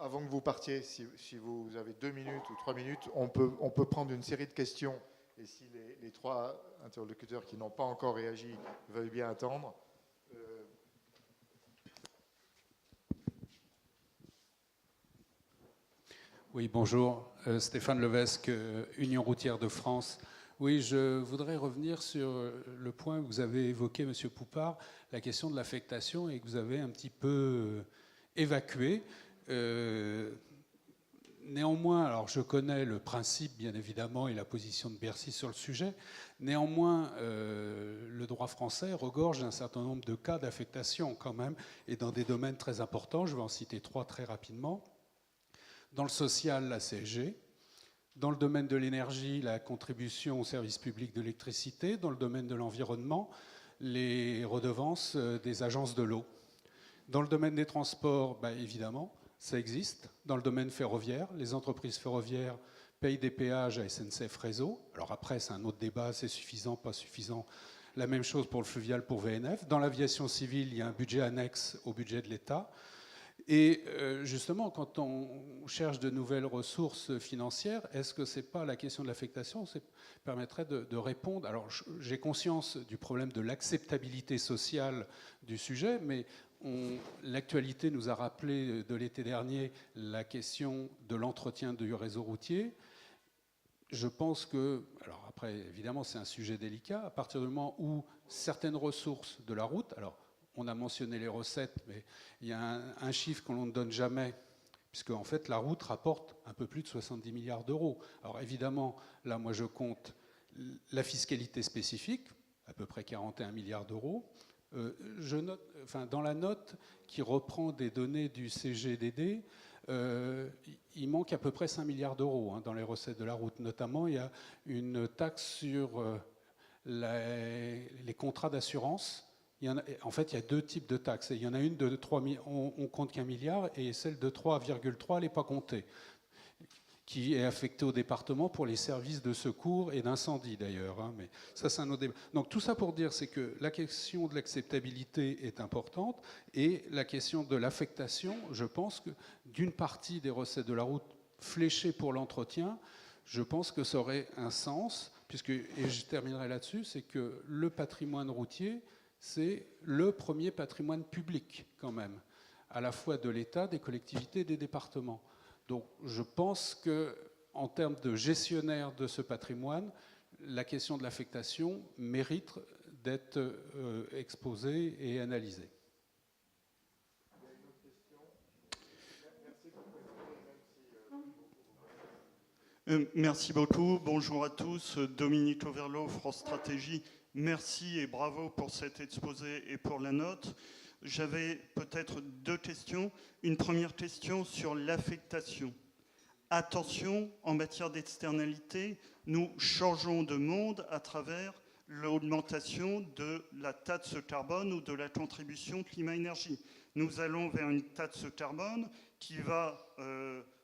avant que vous partiez, si vous avez 2 minutes ou 3 minutes, on peut prendre une série de questions. Et si les 3 interlocuteurs qui n'ont pas encore réagi veulent bien attendre. Oui, bonjour. Stéphane Levesque, Union routière de France. Oui, je voudrais revenir sur le point que vous avez évoqué, Monsieur Poupart, la question de l'affectation et que vous avez un petit peu évacué. Néanmoins, alors je connais le principe, bien évidemment, et la position de Bercy sur le sujet. Néanmoins, le droit français regorge d'un certain nombre de cas d'affectation quand même, et dans des domaines très importants. Je vais en citer 3 très rapidement. Dans le social, la CSG. Dans le domaine de l'énergie, la contribution au service public de l'électricité. Dans le domaine de l'environnement, les redevances des agences de l'eau. Dans le domaine des transports, évidemment, ça existe. Dans le domaine ferroviaire, les entreprises ferroviaires payent des péages à SNCF Réseau. Alors après, c'est un autre débat, c'est suffisant, pas suffisant. La même chose pour le fluvial, pour VNF. Dans l'aviation civile, il y a un budget annexe au budget de l'État. Et justement, quand on cherche de nouvelles ressources financières, est-ce que ce n'est pas la question de l'affectation permettrait de répondre? Alors, j'ai conscience du problème de l'acceptabilité sociale du sujet, mais l'actualité nous a rappelé de l'été dernier la question de l'entretien du réseau routier. Je pense que, alors après, évidemment, c'est un sujet délicat, à partir du moment où certaines ressources de la route, alors on a mentionné les recettes, mais il y a un chiffre qu'on ne donne jamais, puisque en fait la route rapporte un peu plus de 70 milliards d'euros. Alors évidemment, là moi je compte la fiscalité spécifique, à peu près 41 milliards d'euros. Je note, enfin, dans la note qui reprend des données du CGDD, il manque à peu près 5 milliards d'euros dans les recettes de la route. Notamment, il y a une taxe sur les contrats d'assurance. En fait, il y a 2 types de taxes. Il y en a une de 3, on compte qu'1 milliard, et celle de 3,3, elle n'est pas comptée, qui est affectée au département pour les services de secours et d'incendie d'ailleurs. Mais ça, c'est un autre débat. Donc tout ça pour dire, c'est que la question de l'acceptabilité est importante, et la question de l'affectation, je pense que d'une partie des recettes de la route fléchées pour l'entretien, je pense que ça aurait un sens, puisque, et je terminerai là-dessus, c'est que le patrimoine routier, c'est le premier patrimoine public, quand même, à la fois de l'État, des collectivités et des départements. Donc je pense qu'en termes de gestionnaire de ce patrimoine, la question de l'affectation mérite d'être exposée et analysée. Merci beaucoup. Bonjour à tous. Dominique Overlo, France Stratégie. Merci et bravo pour cet exposé et pour la note. J'avais peut-être 2 questions. Une première question sur l'affectation. Attention, en matière d'externalité, nous changeons de monde à travers l'augmentation de la taxe carbone ou de la contribution climat-énergie. Nous allons vers une taxe carbone qui va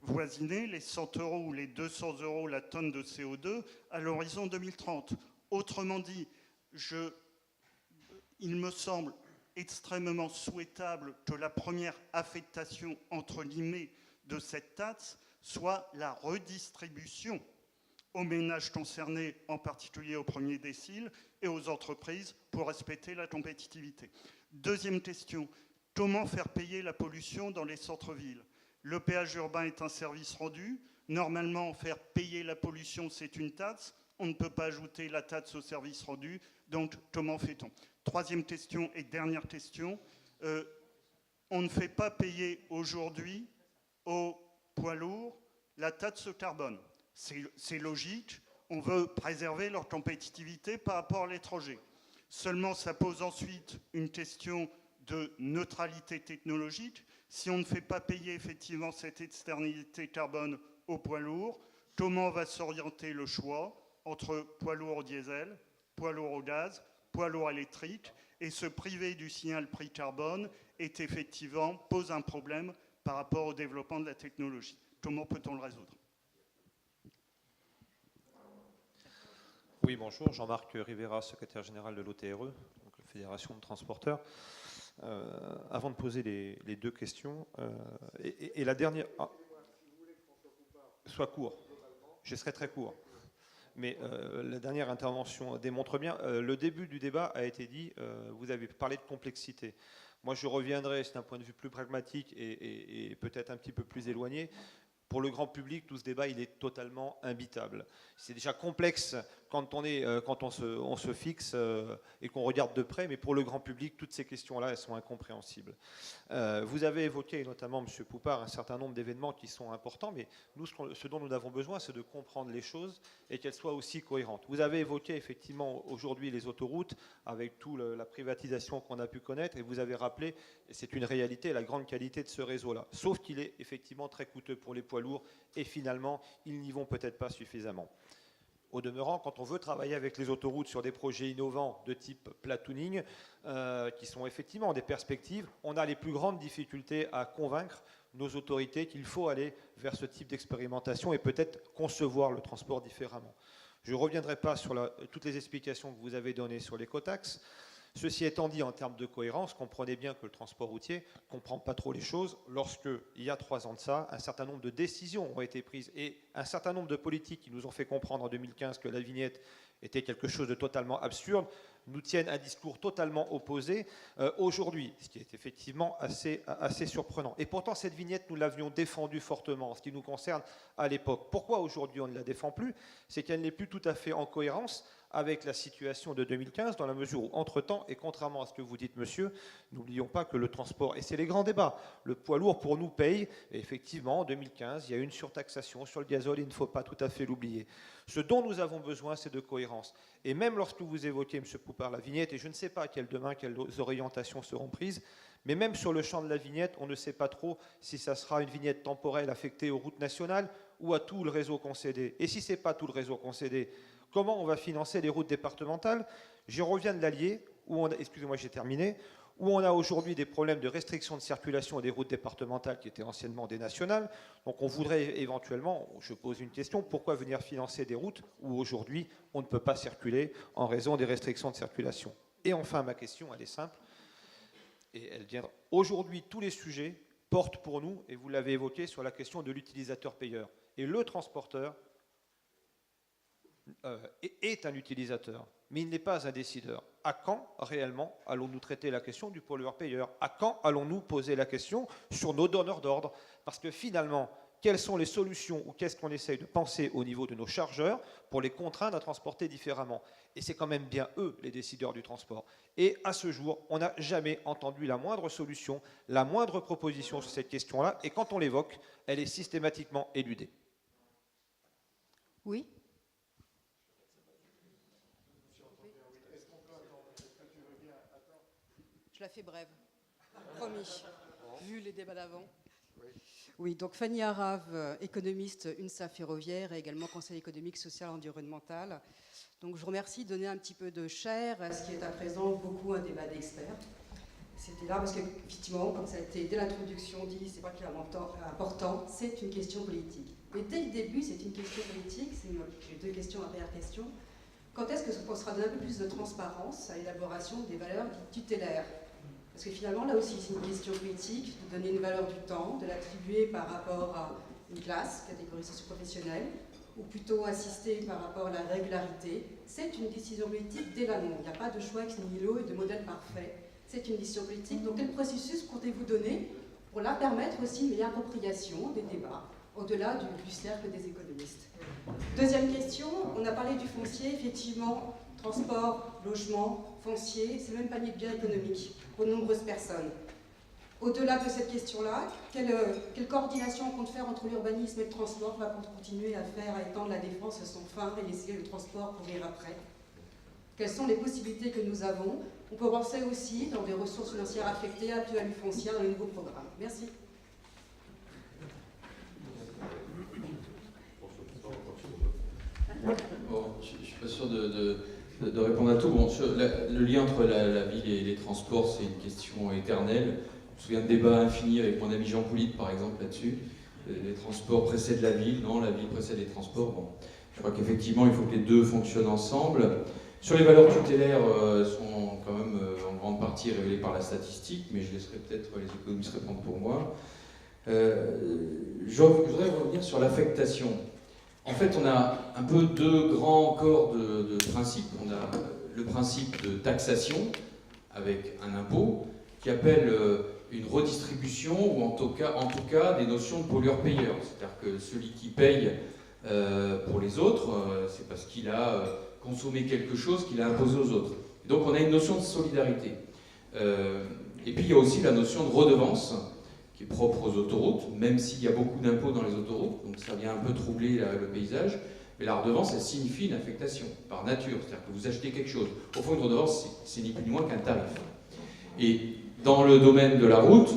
voisiner les 100 € ou les 200 € la tonne de CO2 à l'horizon 2030. Autrement dit, il me semble extrêmement souhaitable que la première affectation, entre guillemets, de cette taxe soit la redistribution aux ménages concernés, en particulier au premier décile, et aux entreprises pour respecter la compétitivité. Deuxième question, comment faire payer la pollution dans les centres-villes? Le péage urbain est un service rendu. Normalement, faire payer la pollution, c'est une taxe. On ne peut pas ajouter la taxe au service rendu. Donc, comment fait-on? Troisième question et dernière question. On ne fait pas payer aujourd'hui aux poids lourds la taxe carbone. C'est logique. On veut préserver leur compétitivité par rapport à l'étranger. Seulement, ça pose ensuite une question de neutralité technologique. Si on ne fait pas payer effectivement cette externalité carbone aux poids lourds, comment va s'orienter le choix entre poids lourds au diesel, poids lourds au gaz, poids lourds électriques? Et se priver du signal prix carbone pose un problème par rapport au développement de la technologie. Comment peut-on le résoudre? Oui, bonjour, Jean-Marc Rivera, secrétaire général de l'OTRE, donc la Fédération de transporteurs. Avant de poser les deux questions, et la dernière... Ah, soit court, je serai très court. Mais la dernière intervention démontre bien, le début du débat a été dit, vous avez parlé de complexité. Moi, je reviendrai, c'est un point de vue plus pragmatique et peut-être un petit peu plus éloigné. Pour le grand public, tout ce débat, il est totalement imbitable. C'est déjà complexe quand on se fixe et qu'on regarde de près, mais pour le grand public, toutes ces questions-là, elles sont incompréhensibles. Vous avez évoqué, notamment M. Poupart, un certain nombre d'événements qui sont importants, mais nous, ce dont nous avons besoin, c'est de comprendre les choses et qu'elles soient aussi cohérentes. Vous avez évoqué effectivement aujourd'hui les autoroutes, avec toute la privatisation qu'on a pu connaître, et vous avez rappelé, et c'est une réalité, la grande qualité de ce réseau-là. Sauf qu'il est effectivement très coûteux pour les poids lourds, et finalement, ils n'y vont peut-être pas suffisamment. Au demeurant, quand on veut travailler avec les autoroutes sur des projets innovants de type platooning, qui sont effectivement des perspectives, on a les plus grandes difficultés à convaincre nos autorités qu'il faut aller vers ce type d'expérimentation et peut-être concevoir le transport différemment. Je ne reviendrai pas sur toutes les explications que vous avez données sur l'écotaxe. Ceci étant dit, en termes de cohérence, comprenez bien que le transport routier ne comprend pas trop les choses lorsque, il y a 3 ans de ça, un certain nombre de décisions ont été prises et un certain nombre de politiques qui nous ont fait comprendre en 2015 que la vignette était quelque chose de totalement absurde, nous tiennent un discours totalement opposé aujourd'hui, ce qui est effectivement assez surprenant. Et pourtant, cette vignette, nous l'avions défendue fortement en ce qui nous concerne à l'époque. Pourquoi aujourd'hui on ne la défend plus? C'est qu'elle n'est plus tout à fait en cohérence avec la situation de 2015, dans la mesure où, entre-temps, et contrairement à ce que vous dites, monsieur, n'oublions pas que le transport, et c'est les grands débats, le poids lourd pour nous paye, et effectivement, en 2015, il y a eu une surtaxation sur le gazole, il ne faut pas tout à fait l'oublier. Ce dont nous avons besoin, c'est de cohérence. Et même lorsque vous évoquez, monsieur Poupart, la vignette, et je ne sais pas quelles orientations seront prises, mais même sur le champ de la vignette, on ne sait pas trop si ça sera une vignette temporelle affectée aux routes nationales ou à tout le réseau concédé. Et si ce n'est pas tout le réseau concédé, comment on va financer les routes départementales? J'y reviens de l'Allier, excusez-moi, j'ai terminé, où on a aujourd'hui des problèmes de restriction de circulation des routes départementales qui étaient anciennement des nationales. Donc on voudrait éventuellement, je pose une question, pourquoi venir financer des routes où aujourd'hui on ne peut pas circuler en raison des restrictions de circulation? Et enfin, ma question, elle est simple, et elle viendra. Aujourd'hui, tous les sujets portent pour nous, et vous l'avez évoqué, sur la question de l'utilisateur-payeur. Et le transporteur est un utilisateur, mais il n'est pas un décideur. À quand réellement allons-nous traiter la question du pollueur-payeur? À quand allons-nous poser la question sur nos donneurs d'ordre? Parce que finalement, quelles sont les solutions ou qu'est-ce qu'on essaye de penser au niveau de nos chargeurs pour les contraindre à transporter différemment? Et c'est quand même bien eux, les décideurs du transport. Et à ce jour, on n'a jamais entendu la moindre solution, la moindre proposition sur cette question-là. Et quand on l'évoque, elle est systématiquement éludée. Oui. Je la fais brève, promis, vu les débats d'avant. Oui, donc Fanny Arave, économiste UNSA Ferroviaire et également conseil économique, social et environnemental. Donc je vous remercie de donner un petit peu de chair à ce qui est à présent beaucoup un débat d'experts. C'était là parce qu'effectivement, comme ça a été dès l'introduction dit, c'est pas qu'il est important, c'est une question politique. Mais dès le début, c'est une question politique, j'ai 2 questions, la première question. Quand est-ce qu'on sera donné un peu plus de transparence à l'élaboration des valeurs dites tutélaires? Parce que finalement, là aussi, c'est une question politique, de donner une valeur du temps, de l'attribuer par rapport à une classe, catégorie socio-professionnelle, ou plutôt assister par rapport à la régularité. C'est une décision politique dès l'amont. Il n'y a pas de choix ex nihilo et de modèle parfait. C'est une décision politique. Donc, quel processus comptez-vous donner pour la permettre aussi une meilleure appropriation des débats, au-delà du cercle des économistes? Deuxième question, on a parlé du foncier, effectivement, transport, logement, foncier, c'est le même panier de biens économiques pour de nombreuses personnes. Au-delà de cette question-là, quelle coordination on compte faire entre l'urbanisme et le transport? On va continuer à étendre la défense sans fin et laisser le transport courir après. Quelles sont les possibilités que nous avons? On peut penser aussi dans des ressources financières affectées à plus-value foncière dans les nouveaux programmes. Merci. Bon, je ne suis pas sûr de répondre à tout. Bon, le lien entre la ville et les transports, c'est une question éternelle. Je me souviens de débats infinis avec mon ami Jean Poulitte, par exemple, là-dessus. Les transports précèdent la ville, non, la ville précède les transports. Bon, je crois qu'effectivement, il faut que les deux fonctionnent ensemble. Sur les valeurs tutélaires, sont quand même en grande partie révélées par la statistique, mais je laisserai peut-être les économistes répondre pour moi. Je voudrais revenir sur l'affectation. En fait, on a un peu deux grands corps de principes. On a le principe de taxation, avec un impôt, qui appelle une redistribution, ou en tout cas des notions de pollueur-payeur. C'est-à-dire que celui qui paye pour les autres, c'est parce qu'il a consommé quelque chose qu'il a imposé aux autres. Et donc on a une notion de solidarité. Et puis il y a aussi la notion de redevance, qui est propre aux autoroutes, même s'il y a beaucoup d'impôts dans les autoroutes, donc ça vient un peu troubler le paysage. Mais la redevance, elle signifie une affectation, par nature. C'est-à-dire que vous achetez quelque chose. Au fond, une redevance, c'est ni plus ni moins qu'un tarif. Et dans le domaine de la route,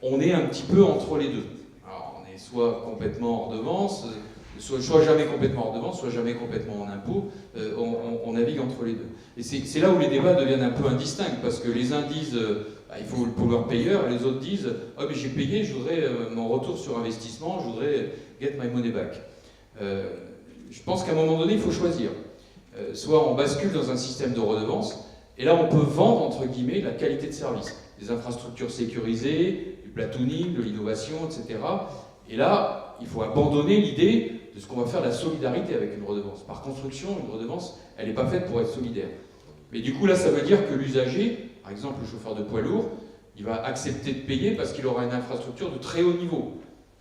on est un petit peu entre les deux. Alors, on est soit complètement en redevance, soit jamais complètement en redevance, soit jamais complètement en impôt. On navigue entre les deux. Et c'est là où les débats deviennent un peu indistincts, parce que les uns disent il faut le pollueur-payeur, et les autres disent oh, mais j'ai payé, je voudrais mon retour sur investissement, je voudrais get my money back. Je pense qu'à un moment donné, il faut choisir. Soit on bascule dans un système de redevance, et là on peut vendre, entre guillemets, la qualité de service. Des infrastructures sécurisées, du platooning, de l'innovation, etc. Et là, il faut abandonner l'idée de ce qu'on va faire de la solidarité avec une redevance. Par construction, une redevance, elle n'est pas faite pour être solidaire. Mais du coup, là, ça veut dire que l'usager, par exemple le chauffeur de poids lourd, il va accepter de payer parce qu'il aura une infrastructure de très haut niveau.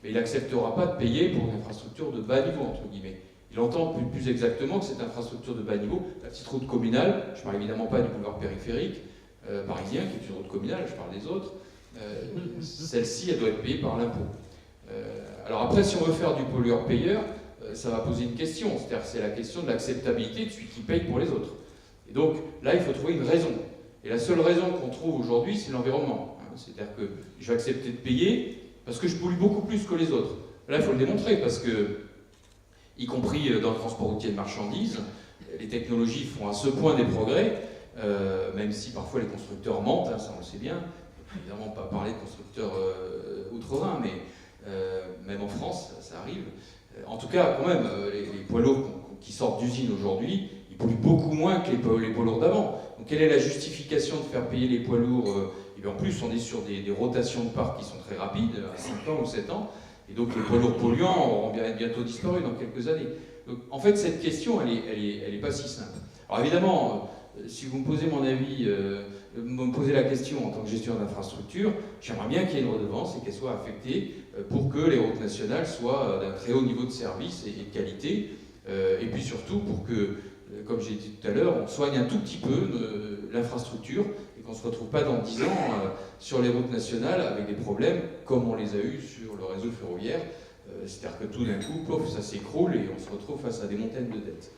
Mais il n'acceptera pas de payer pour une infrastructure de bas niveau, entre guillemets. Il entend plus exactement que cette infrastructure de bas niveau, la petite route communale, je ne parle évidemment pas du boulevard périphérique parisien, qui est une route communale, je parle des autres, celle-ci, elle doit être payée par l'impôt. Alors après, si on veut faire du pollueur-payeur, ça va poser une question, c'est-à-dire c'est la question de l'acceptabilité de celui qui paye pour les autres. Et donc là, il faut trouver une raison. Et la seule raison qu'on trouve aujourd'hui, c'est l'environnement. C'est-à-dire que je vais accepter de payer parce que je pollue beaucoup plus que les autres. Là, il faut le démontrer parce que, y compris dans le transport routier de marchandises, les technologies font à ce point des progrès, même si parfois les constructeurs mentent, ça on le sait bien. On ne peut évidemment pas parler de constructeurs outre-Rhin, mais même en France, ça arrive. En tout cas, quand même, les poids lourds qui sortent d'usine aujourd'hui, ils polluent beaucoup moins que les poids lourds d'avant. Donc quelle est la justification de faire payer les poids lourds? Et bien en plus, on est sur des rotations de parcs qui sont très rapides, à 5 ans ou 7 ans, et donc les poids lourds polluants auront bientôt disparu dans quelques années. Donc en fait, cette question, elle est pas si simple. Alors évidemment, si vous me posez mon avis, me posez la question en tant que gestionnaire d'infrastructure, j'aimerais bien qu'il y ait une redevance et qu'elle soit affectée pour que les routes nationales soient d'un très haut niveau de service et de qualité, et puis surtout pour que, comme j'ai dit tout à l'heure, on soigne un tout petit peu l'infrastructure et qu'on ne se retrouve pas dans 10 ans sur les routes nationales avec des problèmes comme on les a eus sur le réseau ferroviaire. C'est-à-dire que tout d'un coup, pof, ça s'écroule et on se retrouve face à des montagnes de dettes.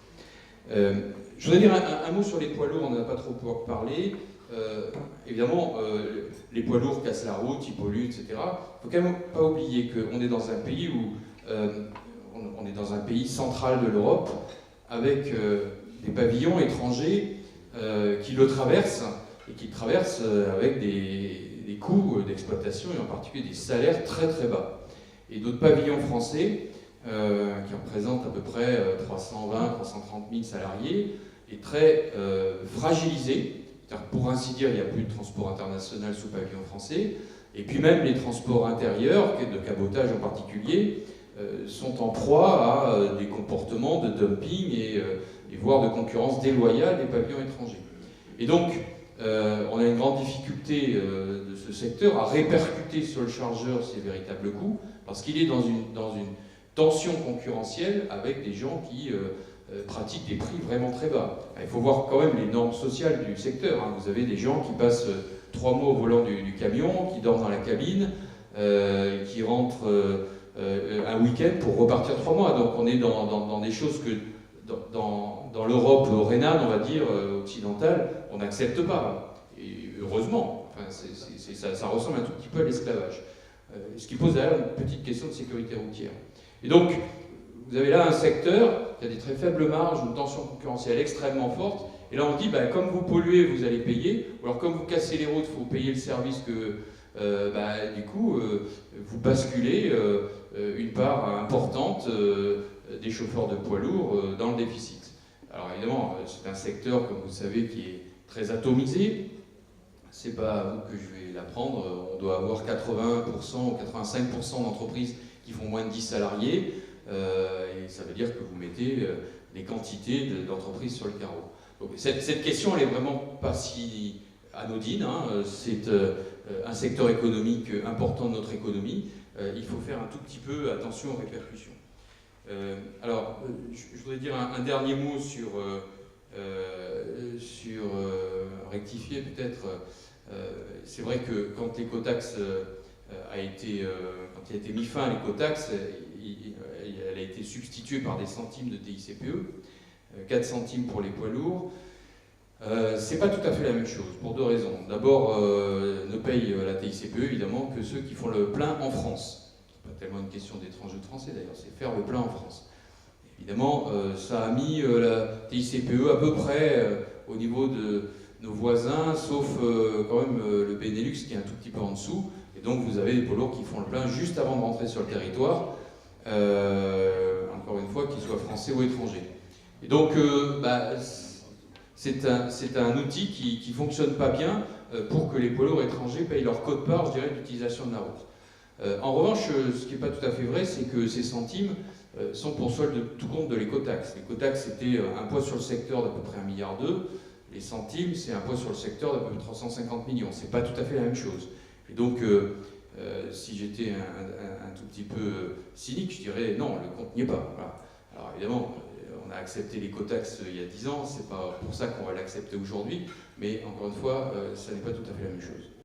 Je voudrais dire un mot sur les poids lourds, on n'en a pas trop parlé. Évidemment, les poids lourds cassent la route, ils polluent, etc. Il ne faut quand même pas oublier qu'on est dans un pays on est dans un pays central de l'Europe avec des pavillons étrangers qui le traversent et qui le traversent avec des coûts d'exploitation et en particulier des salaires très très bas. Et d'autres pavillons français qui représentent à peu près 320-330 000 salariés et très fragilisés. Pour ainsi dire, il n'y a plus de transport international sous pavillon français. Et puis même les transports intérieurs, de cabotage en particulier, sont en proie à des comportements de dumping et voire de concurrence déloyale des pavillons étrangers. Et donc, on a une grande difficulté de ce secteur à répercuter sur le chargeur ces véritables coûts, parce qu'il est dans une tension concurrentielle avec des gens qui pratiquent des prix vraiment très bas. Il faut voir quand même les normes sociales du secteur. Vous avez des gens qui passent 3 mois au volant du camion, qui dorment dans la cabine, qui rentrent un week-end pour repartir 3 mois. Donc on est dans des choses que dans l'Europe rhénane, on va dire, occidentale, on n'accepte pas. Et heureusement, enfin, ça ressemble un tout petit peu à l'esclavage. Ce qui pose d'ailleurs une petite question de sécurité routière. Et donc, vous avez là un secteur qui a des très faibles marges, une tension concurrentielle extrêmement forte. Et là, on dit, comme vous polluez, vous allez payer. Ou alors, comme vous cassez les routes, il faut payer le service que, du coup, vous basculez une part importante des chauffeurs de poids lourds dans le déficit. Alors évidemment, c'est un secteur, comme vous le savez, qui est très atomisé. C'est pas à vous que je vais l'apprendre. On doit avoir 80% ou 85% d'entreprises qui font moins de 10 salariés. Et ça veut dire que vous mettez les quantités d'entreprises sur le carreau. Donc, cette question, elle est vraiment pas si anodine. Hein. C'est un secteur économique important de notre économie. Il faut faire un tout petit peu attention aux répercussions. Alors, je voudrais dire un dernier mot sur rectifier peut-être. C'est vrai que quand l'écotaxe quand il a été mis fin à l'écotaxe, elle a été substituée par des centimes de TICPE, 4 centimes pour les poids lourds. C'est pas tout à fait la même chose, pour deux raisons. D'abord, ne payent la TICPE évidemment que ceux qui font le plein en France. C'est pas tellement une question d'étrangers de français d'ailleurs, c'est faire le plein en France. Évidemment, ça a mis la TICPE à peu près au niveau de nos voisins, sauf quand même le Benelux qui est un tout petit peu en dessous. Et donc vous avez des poids lourds qui font le plein juste avant de rentrer sur le territoire, encore une fois, qu'ils soient français ou étrangers. Et donc, c'est un outil qui ne fonctionne pas bien pour que les poids lourds étrangers payent leur quote-part, je dirais, d'utilisation de la route. En revanche, ce qui n'est pas tout à fait vrai, c'est que ces centimes sont pour solde de tout compte de l'écotaxe. L'écotaxe, c'était un poids sur le secteur d'à peu près 1,2 milliard. Les centimes, c'est un poids sur le secteur d'à peu près 350 millions. C'est pas tout à fait la même chose. Et donc, si j'étais un tout petit peu cynique, je dirais non, le compte n'y est pas. Voilà. Alors évidemment, on a accepté l'écotaxe il y a 10 ans, c'est pas pour ça qu'on va l'accepter aujourd'hui, mais encore une fois, ça n'est pas tout à fait la même chose.